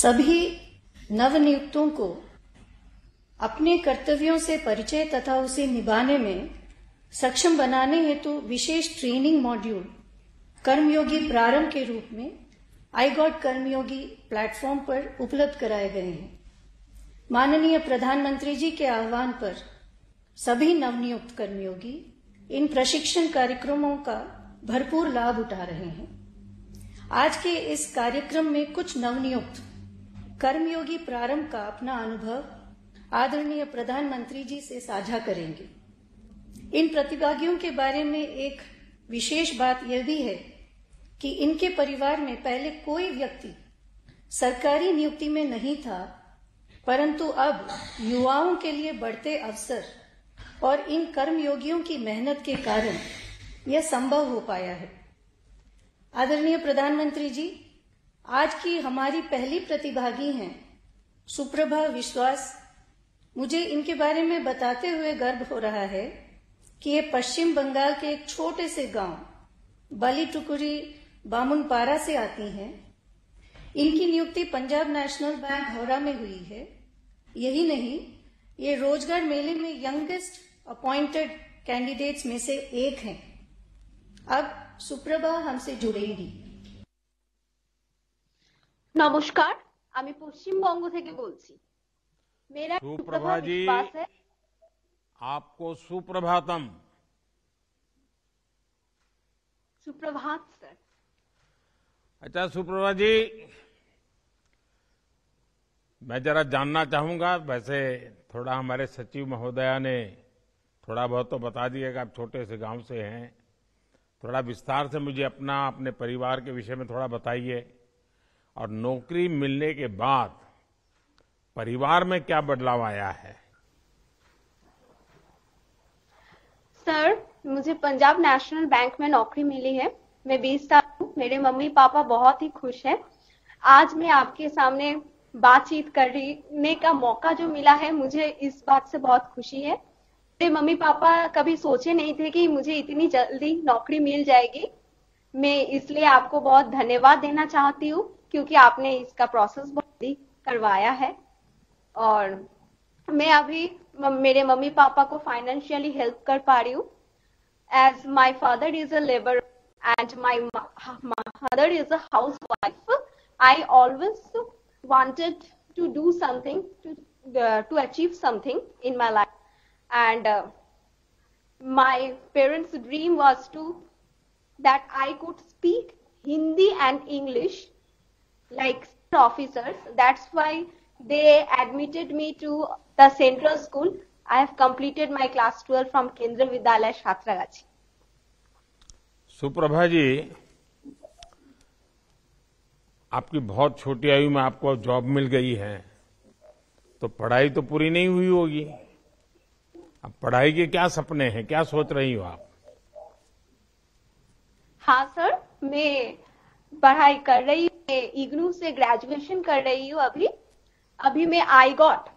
सभी नवनियुक्तों को अपने कर्तव्यों से परिचय तथा उसे निभाने में सक्षम बनाने हेतु विशेष ट्रेनिंग मॉड्यूल कर्मयोगी प्रारंभ के रूप में आई गॉट कर्मयोगी प्लेटफॉर्म पर उपलब्ध कराए गए हैं। माननीय प्रधानमंत्री जी के आह्वान पर सभी नवनियुक्त कर्मयोगी इन प्रशिक्षण कार्यक्रमों का भरपूर लाभ उठा रहे हैं। आज के इस कार्यक्रम में कुछ नवनियुक्त कर्मयोगी प्रारंभ का अपना अनुभव आदरणीय प्रधानमंत्री जी से साझा करेंगे। इन प्रतिभागियों के बारे में एक विशेष बात यह भी है कि इनके परिवार में पहले कोई व्यक्ति सरकारी नियुक्ति में नहीं था, परंतु अब युवाओं के लिए बढ़ते अवसर और इन कर्मयोगियों की मेहनत के कारण यह संभव हो पाया है। आदरणीय प्रधानमंत्री जी, आज की हमारी पहली प्रतिभागी हैं सुप्रभा विश्वास। मुझे इनके बारे में बताते हुए गर्व हो रहा है कि ये पश्चिम बंगाल के एक छोटे से गांव बालीटुकुरी बामुनपारा से आती हैं। इनकी नियुक्ति पंजाब नेशनल बैंक हावड़ा में हुई है। यही नहीं, ये रोजगार मेले में यंगेस्ट अपॉइंटेड कैंडिडेट्स में से एक हैं। अब सुप्रभा हमसे जुड़ेंगी। नमस्कार, আমি পশ্চিমবঙ্গ থেকে বলছি। मेरा सुप्रभा जी, विश्वास है। आपको सुप्रभातम। सुप्रभात सर। अच्छा सुप्रभा जी, मैं जरा जानना चाहूंगा, वैसे थोड़ा हमारे सचिव महोदया ने थोड़ा बहुत तो बता दिया कि आप छोटे से गांव से हैं। थोड़ा विस्तार से मुझे अपने परिवार के विषय में थोड़ा बताइए, और नौकरी मिलने के बाद परिवार में क्या बदलाव आया है। सर, मुझे पंजाब नेशनल बैंक में नौकरी मिली है। मैं 20 साल हूँ। मेरे मम्मी पापा बहुत ही खुश हैं। आज मैं आपके सामने बातचीत करने का मौका जो मिला है, मुझे इस बात से बहुत खुशी है। मेरे मम्मी पापा कभी सोचे नहीं थे कि मुझे इतनी जल्दी नौकरी मिल जाएगी। मैं इसलिए आपको बहुत धन्यवाद देना चाहती हूँ, क्योंकि आपने इसका प्रोसेस बहुत जल्दी करवाया है। और मैं अभी मेरे मम्मी पापा को फाइनेंशियली हेल्प कर पा रही हूँ। As my father is a labour and my mother is a housewife, I always wanted to do something to achieve something in my life, and my parents' dream was that I could speak Hindi and English like officers. That's why they admitted me to the central school. I have completed my class 12 from Kendra Vidyalaya Satragachi. Suprabha ji, आपकी बहुत छोटी आयु में आपको job मिल गई है, तो पढ़ाई तो पूरी नहीं हुई होगी। अब पढ़ाई के क्या सपने हैं, क्या सोच रही हो आप। हाँ सर, मैं पढ़ाई कर रही हूँ। इग्नू से ग्रेजुएशन कर रही हूँ। अभी मैं आई गॉट,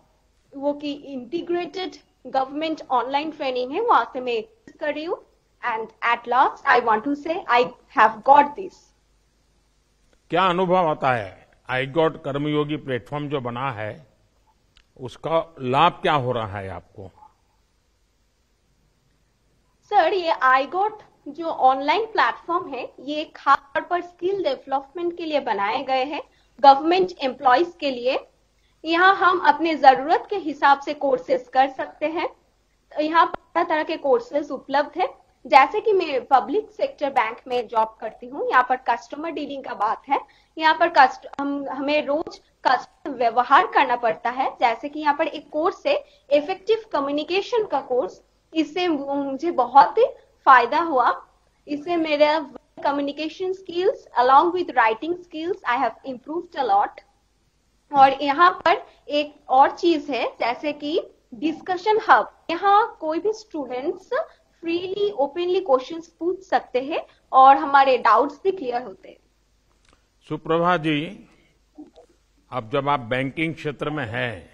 वो की इंटीग्रेटेड गवर्नमेंट ऑनलाइन ट्रेनिंग है, वहां से मैं कर रही हूँ। And at last I want to say I have got this. क्या अनुभव आता है। आई गॉट कर्मयोगी प्लेटफॉर्म जो बना है, उसका लाभ क्या हो रहा है आपको। सर, ये आई गॉट जो ऑनलाइन प्लेटफॉर्म है, ये खास तौर पर स्किल डेवलपमेंट के लिए बनाए गए हैं, गवर्नमेंट एम्प्लॉयज के लिए। यहाँ हम अपने जरूरत के हिसाब से कोर्सेज कर सकते हैं। यहाँ तरह तरह के कोर्सेज उपलब्ध है। जैसे कि मैं पब्लिक सेक्टर बैंक में जॉब करती हूँ, यहाँ पर कस्टमर डीलिंग का बात है। यहाँ पर हमें रोज कस्टमर व्यवहार करना पड़ता है। जैसे कि यहाँ पर एक कोर्स है इफेक्टिव कम्युनिकेशन का कोर्स। इससे मुझे बहुत ही फायदा हुआ। इससे मेरा communication skills along with writing skills I have improved a lot. और यहाँ पर एक और चीज है, जैसे कि डिस्कशन हब। यहाँ कोई भी स्टूडेंट्स फ्रीली ओपनली क्वेश्चंस पूछ सकते हैं और हमारे डाउट्स भी क्लियर होते हैं। सुप्रभा जी, अब जब आप बैंकिंग क्षेत्र में हैं,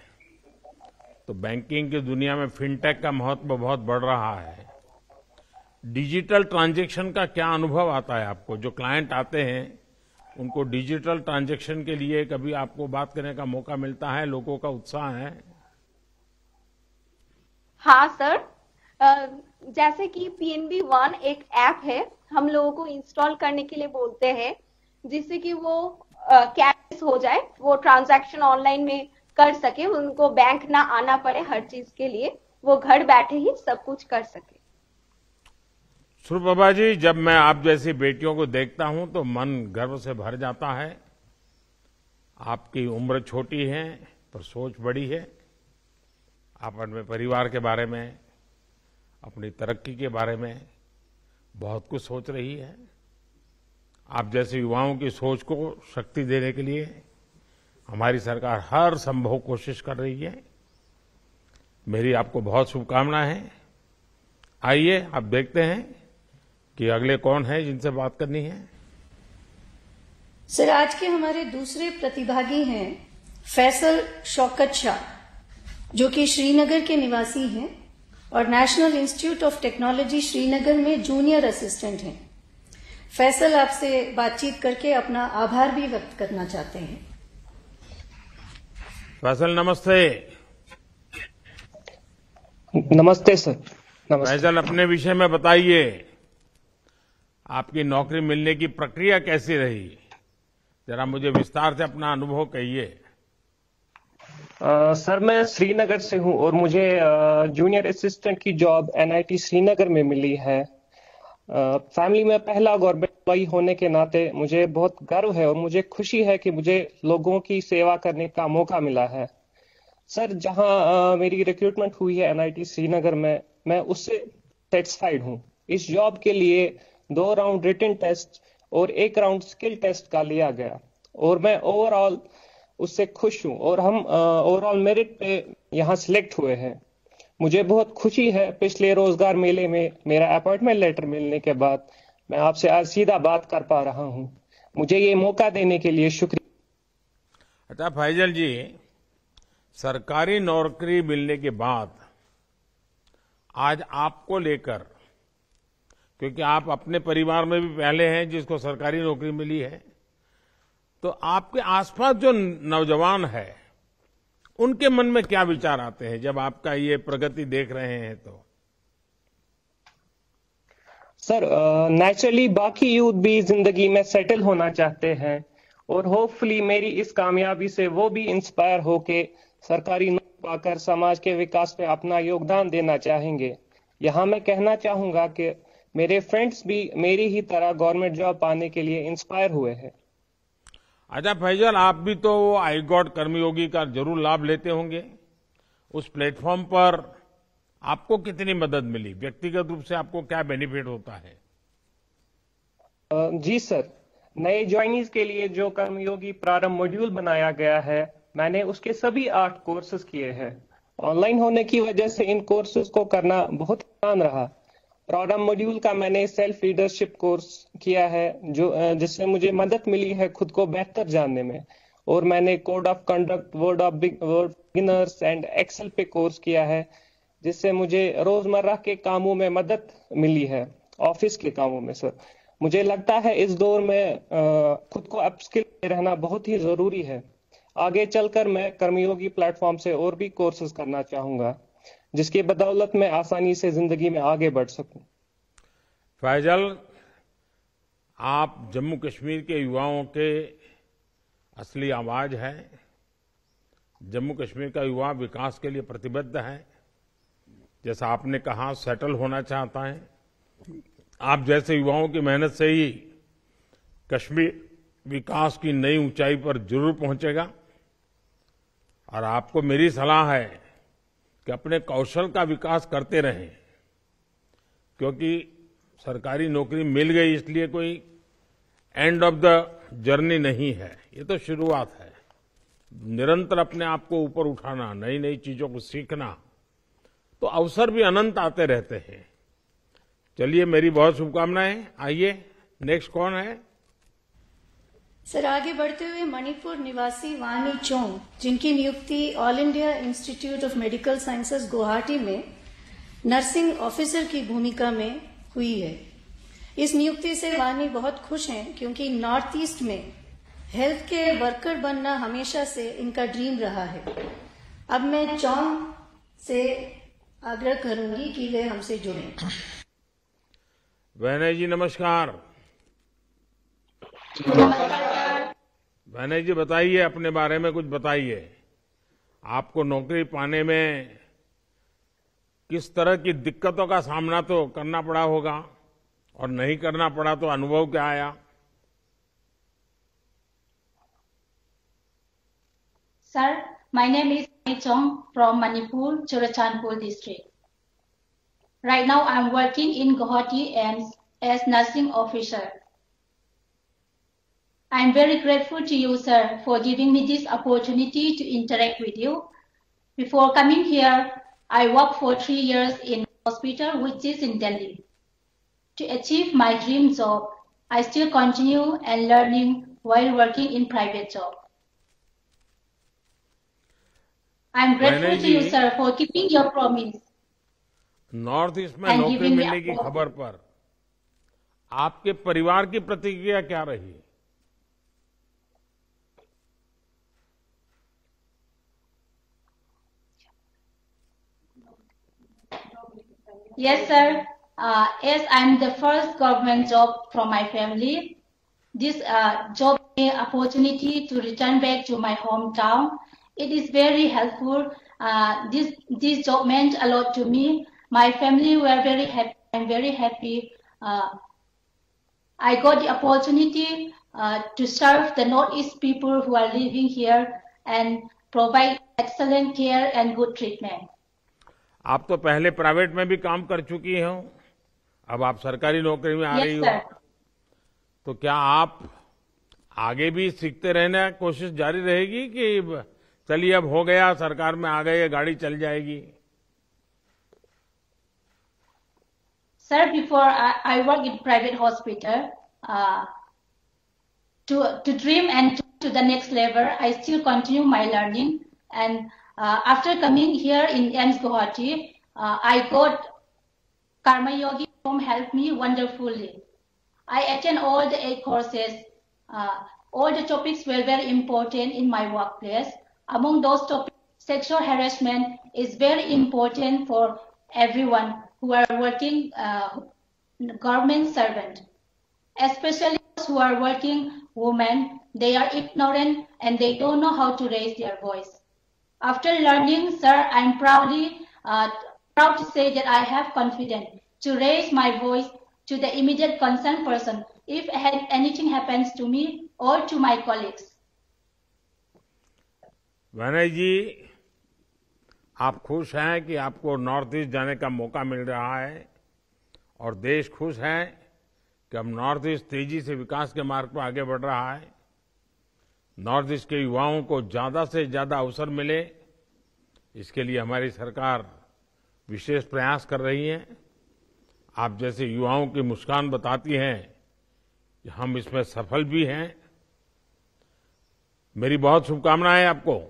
तो बैंकिंग की दुनिया में फिनटेक का महत्व बहुत बढ़ रहा है। डिजिटल ट्रांजैक्शन का क्या अनुभव आता है आपको। जो क्लाइंट आते हैं उनको डिजिटल ट्रांजैक्शन के लिए कभी आपको बात करने का मौका मिलता है? लोगों का उत्साह है? हाँ सर, जैसे कि PNB One एक ऐप है, हम लोगों को इंस्टॉल करने के लिए बोलते हैं, जिससे कि वो कैशलेस हो जाए, वो ट्रांजैक्शन ऑनलाइन में कर सके, उनको बैंक ना आना पड़े हर चीज के लिए, वो घर बैठे ही सब कुछ कर सके। सुप्रभा जी, जब मैं आप जैसी बेटियों को देखता हूं तो मन गर्व से भर जाता है। आपकी उम्र छोटी है पर सोच बड़ी है। आप अपने परिवार के बारे में, अपनी तरक्की के बारे में बहुत कुछ सोच रही है। आप जैसे युवाओं की सोच को शक्ति देने के लिए हमारी सरकार हर संभव कोशिश कर रही है। मेरी आपको बहुत शुभकामनाएं हैं। आइए आप देखते हैं कि अगले कौन है जिनसे बात करनी है। सर, आज के हमारे दूसरे प्रतिभागी हैं फैसल शौकत शाह, जो कि श्रीनगर के निवासी हैं और national institute of technology Srinagar में जूनियर असिस्टेंट हैं। फैसल आपसे बातचीत करके अपना आभार भी व्यक्त करना चाहते हैं। फैसल नमस्ते। नमस्ते सर। नमस्ते। फैसल, अपने विषय में बताइए, आपकी नौकरी मिलने की प्रक्रिया कैसी रही? जरा मुझे विस्तार से अपना अनुभव कहिए। सर, मैं श्रीनगर से हूं और मुझे जूनियर असिस्टेंट की जॉब NIT श्रीनगर में मिली है। फैमिली में पहला गवर्नमेंट एम्प्लॉई होने के नाते मुझे बहुत गर्व है और मुझे खुशी है कि मुझे लोगों की सेवा करने का मौका मिला है। सर, जहां मेरी रिक्रूटमेंट हुई है NIT श्रीनगर में, मैं उससे सेटिस्फाइड हूं। इस जॉब के लिए 2 राउंड रिटन टेस्ट और 1 राउंड स्किल टेस्ट का लिया गया और मैं ओवरऑल उससे खुश हूं और हम ओवरऑल मेरिट पे यहाँ सिलेक्ट हुए हैं। मुझे बहुत खुशी है। पिछले रोजगार मेले में मेरा अपॉइंटमेंट लेटर मिलने के बाद मैं आपसे आज सीधा बात कर पा रहा हूं। मुझे ये मौका देने के लिए शुक्रिया। अच्छा फैजल जी, सरकारी नौकरी मिलने के बाद आज आपको लेकर, क्योंकि आप अपने परिवार में भी पहले हैं जिसको सरकारी नौकरी मिली है, तो आपके आसपास जो नौजवान है उनके मन में क्या विचार आते हैं जब आपका ये प्रगति देख रहे हैं? तो सर, नेचुरली बाकी यूथ भी जिंदगी में सेटल होना चाहते हैं और होपफुली मेरी इस कामयाबी से वो भी इंस्पायर होके सरकारी नौकरी पाकर समाज के विकास में अपना योगदान देना चाहेंगे। यहाँ मैं कहना चाहूंगा कि मेरे फ्रेंड्स भी मेरी ही तरह गवर्नमेंट जॉब पाने के लिए इंस्पायर हुए हैं। अच्छा फैजल, आप भी तो आई गॉट कर्मयोगी का जरूर लाभ लेते होंगे। उस प्लेटफॉर्म पर आपको कितनी मदद मिली? व्यक्तिगत रूप से आपको क्या बेनिफिट होता है? जी सर, नए ज्वाइनीज के लिए जो कर्मयोगी प्रारंभ मॉड्यूल बनाया गया है, मैंने उसके सभी 8 कोर्सेज किए हैं। ऑनलाइन होने की वजह से इन कोर्सेज को करना बहुत आसान रहा। प्रारंभ मॉड्यूल का मैंने सेल्फ लीडरशिप कोर्स किया है, जिससे मुझे मदद मिली है खुद को बेहतर जानने में, और मैंने code of conduct, Word beginners and Excel पे कोर्स किया है, जिससे मुझे रोजमर्रा के कामों में मदद मिली है, ऑफिस के कामों में। सर, मुझे लगता है इस दौर में खुद को अपस्किल रहना बहुत ही जरूरी है। आगे चलकर मैं कर्मयोगी प्लेटफॉर्म से और भी कोर्सेज करना चाहूंगा, जिसकी बदौलत मैं आसानी से जिंदगी में आगे बढ़ सकूं। फैजल, आप जम्मू कश्मीर के युवाओं के असली आवाज है। जम्मू कश्मीर का युवा विकास के लिए प्रतिबद्ध है। जैसा आपने कहा, सेटल होना चाहता है। आप जैसे युवाओं की मेहनत से ही कश्मीर विकास की नई ऊंचाई पर जरूर पहुंचेगा। और आपको मेरी सलाह है कि अपने कौशल का विकास करते रहें, क्योंकि सरकारी नौकरी मिल गई इसलिए कोई एंड ऑफ द जर्नी नहीं है, ये तो शुरुआत है। निरंतर अपने आप को ऊपर उठाना, नई नई चीजों को सीखना, तो अवसर भी अनंत आते रहते हैं। चलिए, मेरी बहुत शुभकामनाएं। आइए, नेक्स्ट कौन है? सर, आगे बढ़ते हुए मणिपुर निवासी वानी चोंग, जिनकी नियुक्ति all India institute of medical sciences Guwahati में नर्सिंग ऑफिसर की भूमिका में हुई है। इस नियुक्ति से वानी बहुत खुश हैं क्योंकि नॉर्थ ईस्ट में हेल्थ के वर्कर बनना हमेशा से इनका ड्रीम रहा है। अब मैं चौंग से आग्रह करूंगी कि वे हमसे जुड़ें। वैनय जी नमस्कार। वैनय जी बताइए, अपने बारे में कुछ बताइए। आपको नौकरी पाने में किस तरह की दिक्कतों का सामना तो करना पड़ा होगा, और नहीं करना पड़ा तो अनुभव क्या आया? Sir, my name is Chong from Manipur, Churachandpur district. Right now, I'm working in Guwahati AIIMS as nursing officer. I'm very grateful to you, sir, for giving me this opportunity to interact with you. Before coming here, I worked for 3 years in hospital, which is in Delhi. To achieve my dream job, I still continue and learning while working in private job. I'm grateful to you, sir, for keeping your promise. North east में नौकरी मिलने की खबर पर आपके परिवार की प्रतिक्रिया क्या रही? Yes, sir. As I'm the first government job from my family, this job gave me opportunity to return back to my hometown. It is very helpful. This job meant a lot to me. My family were very happy. I'm very happy. I got the opportunity to serve the Northeast people who are living here and provide excellent care and good treatment. आप तो पहले private में भी काम कर चुकी हो, अब आप सरकारी नौकरी में आ रही हो, तो क्या आप आगे भी सीखते रहने की कोशिश जारी रहेगी कि चलिए अब हो गया, सरकार में आ गए, गाड़ी चल जाएगी? Sir, before I work in private hospital, to dream and to the next level, I still continue my learning. And after coming here in AIIMS Guwahati, I got Karma Yogi whom helped me wonderfully. I attend all the 8 courses. All the topics were very important in my workplace. Among those topics, sexual harassment is very important for everyone who are working government servant, especially those who are working women. They are ignorant and they don't know how to raise their voice. After learning, sir, I'm proud to say that I have confidence to raise my voice to the immediate concerned person if anything happens to me or to my colleagues. वैनय जी, आप खुश हैं कि आपको north east जाने का मौका मिल रहा है, और देश खुश है कि अब नॉर्थ ईस्ट तेजी से विकास के मार्ग पर आगे बढ़ रहा है। नॉर्थ ईस्ट के युवाओं को ज्यादा से ज्यादा अवसर मिले, इसके लिए हमारी सरकार विशेष प्रयास कर रही है। आप जैसे युवाओं की मुस्कान बताती है कि हम इसमें सफल भी हैं। मेरी बहुत शुभकामनाएं आपको।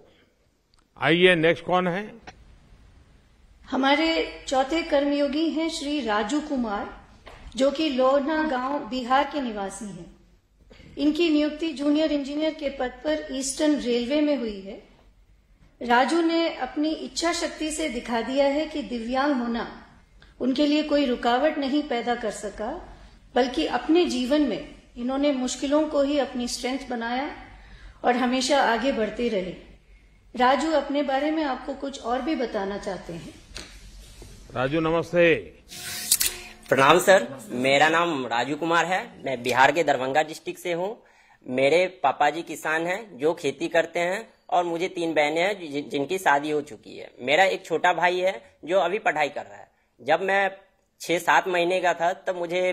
आइए, नेक्स्ट कौन है? हमारे चौथे कर्मयोगी हैं श्री राजू कुमार, जो कि लोहना गांव बिहार के निवासी हैं। इनकी नियुक्ति जूनियर इंजीनियर के पद पर ईस्टर्न रेलवे में हुई है। राजू ने अपनी इच्छा शक्ति से दिखा दिया है कि दिव्यांग होना उनके लिए कोई रुकावट नहीं पैदा कर सका, बल्कि अपने जीवन में इन्होंने मुश्किलों को ही अपनी स्ट्रेंथ बनाया और हमेशा आगे बढ़ते रहे। राजू अपने बारे में आपको कुछ और भी बताना चाहते हैं। राजू नमस्ते। प्रणाम सर, मेरा नाम राजू कुमार है। मैं बिहार के दरभंगा डिस्ट्रिक्ट से हूँ। मेरे पापा जी किसान हैं जो खेती करते हैं, और मुझे 3 बहनें हैं जिनकी शादी हो चुकी है। मेरा एक छोटा भाई है जो अभी पढ़ाई कर रहा है। जब मैं 6-7 महीने का था तब मुझे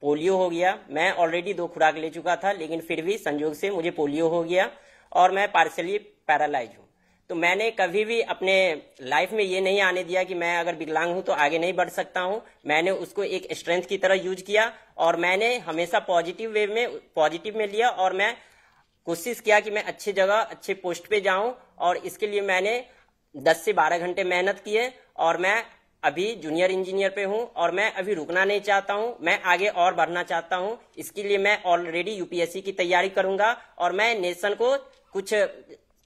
पोलियो हो गया। मैं ऑलरेडी 2 खुराक ले चुका था, लेकिन फिर भी संयोग से मुझे पोलियो हो गया और मैं पार्शियली पैरालाइज हूँ। तो मैंने कभी भी अपने लाइफ में ये नहीं आने दिया कि मैं अगर विकलांग हूं तो आगे नहीं बढ़ सकता हूं। मैंने उसको एक स्ट्रेंथ की तरह यूज किया और मैंने हमेशा पॉजिटिव में लिया, और मैं कोशिश किया कि मैं अच्छी जगह अच्छे पोस्ट पे जाऊं, और इसके लिए मैंने 10 से 12 घंटे मेहनत किए और मैं अभी जूनियर इंजीनियर पे हूं और मैं अभी रुकना नहीं चाहता हूं, मैं आगे और बढ़ना चाहता हूं। इसके लिए मैं ऑलरेडी यूपीएससी की तैयारी करूंगा और मैं नेशन को कुछ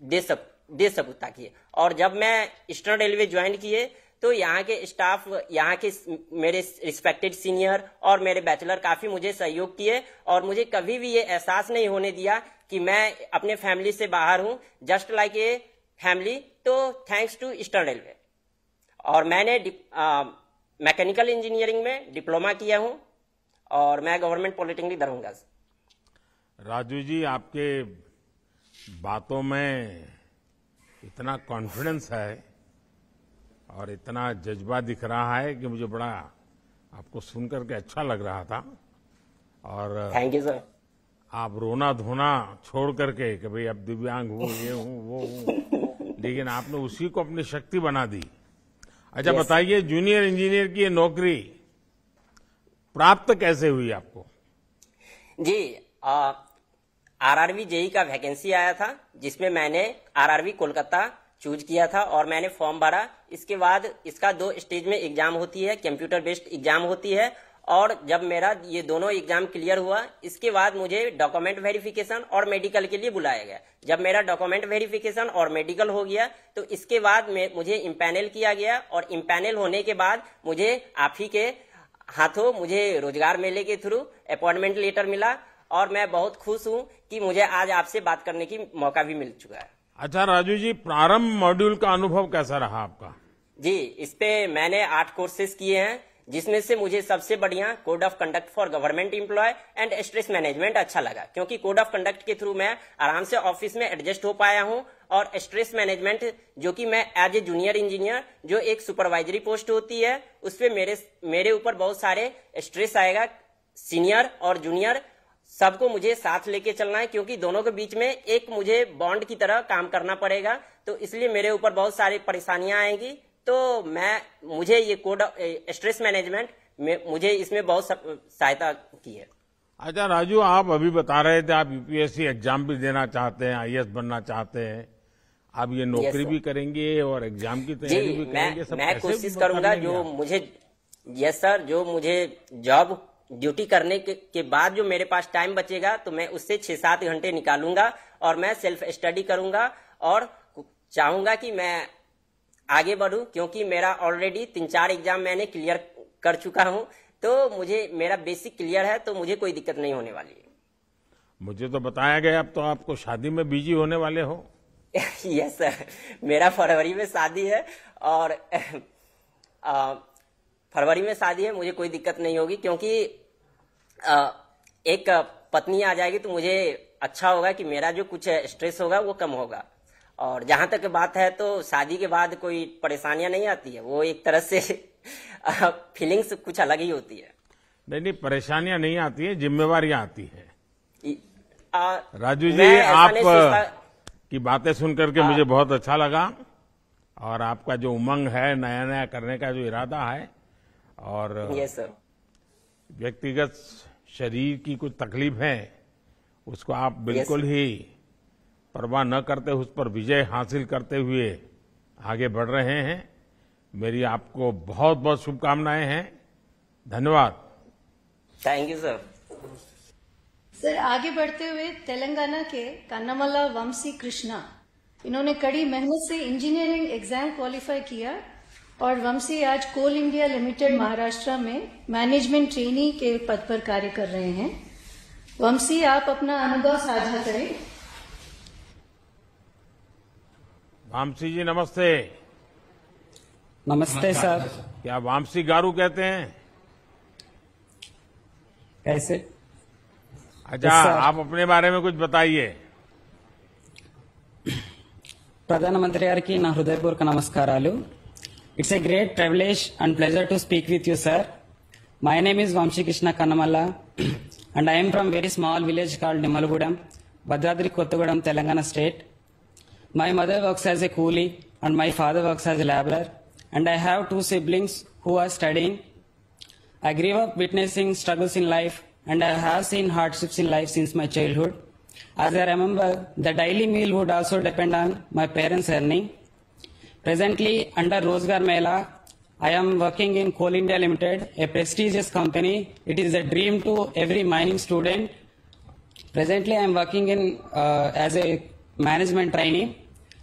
दे सकूं ताकि। और जब मैं ईस्टर्न रेलवे ज्वाइन किए तो यहाँ के स्टाफ, यहाँ के मेरे रिस्पेक्टेड सीनियर और मेरे बैचलर काफी मुझे सहयोग किए और मुझे कभी भी ये एहसास नहीं होने दिया कि मैं अपने फैमिली से बाहर हूं, जस्ट लाइक ए फैमिली। तो थैंक्स टू ईस्टर्न रेलवे। और मैंने मैकेनिकल इंजीनियरिंग में डिप्लोमा किया हूं और मैं गवर्नमेंट पॉलिटेक्निक दरभंगा से। राजू जी, आपके बातों में इतना कॉन्फिडेंस है और इतना जज्बा दिख रहा है कि मुझे बड़ा आपको सुनकर के अच्छा लग रहा था। और थैंक यू सर। आप रोना धोना छोड़ करके कि भाई अब दिव्यांग हूं, ये हूं, वो हूं, लेकिन आपने उसी को अपनी शक्ति बना दी। अच्छा, बताइए, जूनियर इंजीनियर की ये नौकरी प्राप्त कैसे हुई आपको? जी, आरआरबी जेई का वैकेंसी आया था जिसमें मैंने आरआरबी कोलकाता चूज किया था और मैंने फॉर्म भरा। इसके बाद इसका 2 स्टेज में एग्जाम होती है, कंप्यूटर बेस्ड एग्जाम होती है। और जब मेरा ये दोनों एग्जाम क्लियर हुआ, इसके बाद मुझे डॉक्यूमेंट वेरिफिकेशन और मेडिकल के लिए बुलाया गया। जब मेरा डॉक्यूमेंट वेरिफिकेशन और मेडिकल हो गया तो इसके बाद मुझे इम्पैनल किया गया और इम्पैनल होने के बाद मुझे आप ही के हाथों मुझे रोजगार मेले के थ्रू अपॉइंटमेंट लेटर मिला और मैं बहुत खुश हूं कि मुझे आज आपसे बात करने की मौका भी मिल चुका है। अच्छा राजू जी, प्रारंभ मॉड्यूल का अनुभव कैसा रहा आपका? जी, इस पे मैंने 8 कोर्सेज किए हैं जिसमें से मुझे सबसे बढ़िया code of conduct for government employ and stress management अच्छा लगा, क्योंकि कोड ऑफ कंडक्ट के थ्रू मैं आराम से ऑफिस में एडजस्ट हो पाया हूं। और स्ट्रेस मैनेजमेंट जो कि मैं एज ए जूनियर इंजीनियर, जो एक सुपरवाइजरी पोस्ट होती है, उस पे मेरे ऊपर बहुत सारे स्ट्रेस आएगा। सीनियर और जूनियर सबको मुझे साथ लेके चलना है, क्योंकि दोनों के बीच में एक मुझे बॉन्ड की तरह काम करना पड़ेगा। तो इसलिए मेरे ऊपर बहुत सारी परेशानियां आएंगी। तो मुझे ये कोड स्ट्रेस मैनेजमेंट मुझे इसमें बहुत सहायता की है। अच्छा राजू, आप अभी बता रहे थे आप यूपीएससी एग्जाम भी देना चाहते हैं, आईएएस बनना चाहते हैं, आप ये नौकरी भी करेंगे और एग्जाम की तैयारी भी करेंगे? सब मैं कोशिश करूंगा जो मुझे, यस सर, जो मुझे जॉब ड्यूटी करने के बाद जो मेरे पास टाइम बचेगा तो मैं उससे 6-7 घंटे निकालूंगा और मैं सेल्फ स्टडी करूंगा और चाहूंगा कि मैं आगे बढ़ूं, क्योंकि मेरा ऑलरेडी 3-4 एग्जाम मैंने क्लियर कर चुका हूं। तो मुझे मेरा बेसिक क्लियर है, तो मुझे कोई दिक्कत नहीं होने वाली है। मुझे तो बताया गया अब तो आपको शादी में बिजी होने वाले हो। यस सर, मेरा फरवरी में शादी है और फरवरी में शादी है, मुझे कोई दिक्कत नहीं होगी, क्योंकि एक पत्नी आ जाएगी तो मुझे अच्छा होगा कि मेरा जो कुछ स्ट्रेस होगा वो कम होगा। और जहां तक बात है तो शादी के बाद कोई परेशानियां नहीं आती है, वो एक तरह से फीलिंग्स कुछ अलग ही होती है। नहीं, परेशानियां नहीं आती है, जिम्मेवारियां आती है। राजू जी, आप की बातें सुन करके मुझे बहुत अच्छा लगा और आपका जो उमंग है, नया नया करने का जो इरादा है, और यस सर, व्यक्तिगत शरीर की कुछ तकलीफ है उसको आप बिल्कुल ही परवाह न करते उस पर विजय हासिल करते हुए आगे बढ़ रहे हैं। मेरी आपको बहुत बहुत शुभकामनाएं हैं। धन्यवाद। Thank you sir. सर, आगे बढ़ते हुए तेलंगाना के कन्नमल्ला वंशी कृष्णा, इन्होंने कड़ी मेहनत से इंजीनियरिंग एग्जाम क्वालिफाई किया और वंशी आज कोल इंडिया लिमिटेड महाराष्ट्र में मैनेजमेंट ट्रेनी के पद पर कार्य कर रहे हैं। वंशी, आप अपना अनुभव साझा करें। वामसी जी नमस्ते। नमस्ते सर। क्या वामसी गारू कहते हैं? कैसे? अच्छा, आप अपने बारे में कुछ बताइए। ప్రధానమంత్రి గారికి నా హృదయపూర్వక నమస్కారాలు. It's a great privilege and pleasure to speak with you sir. My name is Vamsi Krishna Kannamalla and I am from very small village called Nimmalagudem, Bhadradri Kothagudem, Telangana state. My mother works as a coolie and my father works as a laborer, and I have 2 siblings who are studying. I grew up witnessing struggles in life and I have seen hardships in life since my childhood. As I remember, the daily meal would also depend on my parents' earning. Presently, under Rozgar Mela, I am working in Coal India Limited, a prestigious company. It is a dream to every mining student. Presently, I am working in as a management trainee.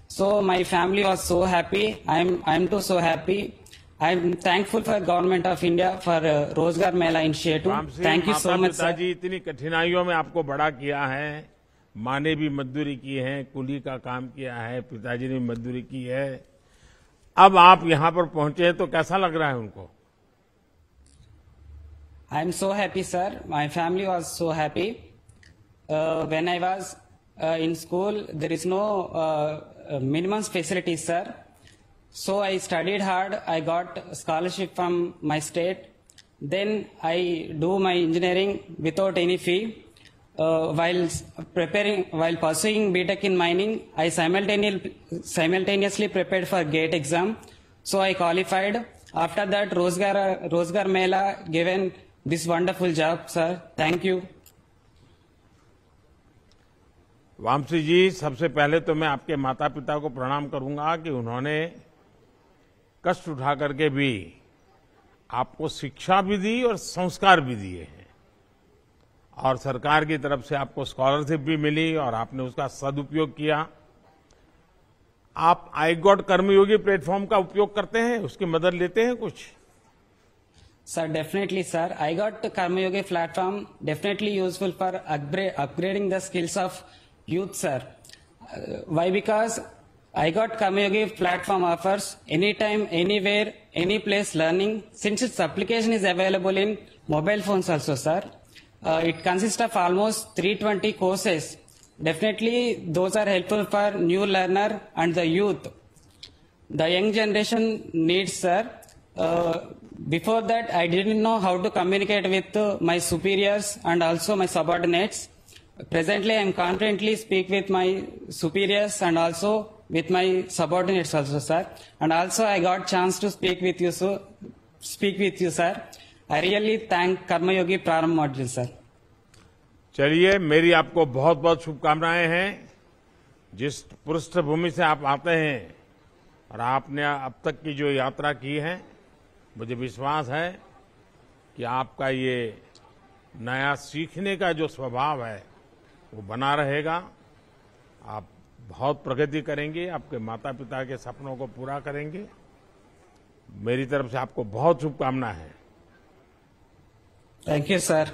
So my family was so happy. I am too so happy. I am thankful for Government of India for Rozgar Mela initiative. Thank you so much, sir. पिताजी इतनी कठिनाइयों में आपको बड़ा किया है, माँ ने भी मजदूरी की है, कुली का काम किया है, पिताजी ने भी मजदूरी की है। अब आप यहाँ पर पहुंचे हैं तो कैसा लग रहा है उनको? I am so happy, sir. My family was so happy. When I was in school, there is no minimum facilities, sir. So I studied hard. I got scholarship from my state. Then I do my engineering without any fee. While pursuing BTech in mining, I simultaneously prepared for GATE exam. So I qualified. After that, Rozgar Mela given this wonderful job, sir. Thank you. Vamsi जी, सबसे पहले तो मैं आपके माता पिता को प्रणाम करूंगा कि उन्होंने कष्ट उठा करके भी आपको शिक्षा भी दी और संस्कार भी दिए हैं, और सरकार की तरफ से आपको स्कॉलरशिप भी मिली और आपने उसका सदुपयोग किया। आप आई गॉट कर्मयोगी प्लेटफॉर्म का उपयोग करते हैं, उसकी मदद लेते हैं कुछ? Sir, definitely, sir. I got Karma Yogi platform definitely useful for upgrading the skills of youth, sir. Why? Because I got Karma Yogi platform offers anytime, anywhere, any place learning. Since its application is available in mobile phones also, sir. It consists of almost 320 courses. Definitely, those are helpful for new learner and the youth. The young generation needs, sir. Before that, I didn't know how to communicate with my superiors and also my subordinates. Presently, I am confidently speak with my superiors and also with my subordinates also, sir. And also, I got chance to speak with you, sir. I really thank Karma Yogi Prarambh module, sir. चलिए, मेरी आपको बहुत बहुत शुभकामनाएं हैं। जिस पृष्ठभूमि से आप आते हैं और आपने अब तक की जो यात्रा की है, मुझे विश्वास है कि आपका ये नया सीखने का जो स्वभाव है वो बना रहेगा। आप बहुत प्रगति करेंगे, आपके माता पिता के सपनों को पूरा करेंगे। मेरी तरफ से आपको बहुत शुभकामनाएं हैं। Thank you, sir.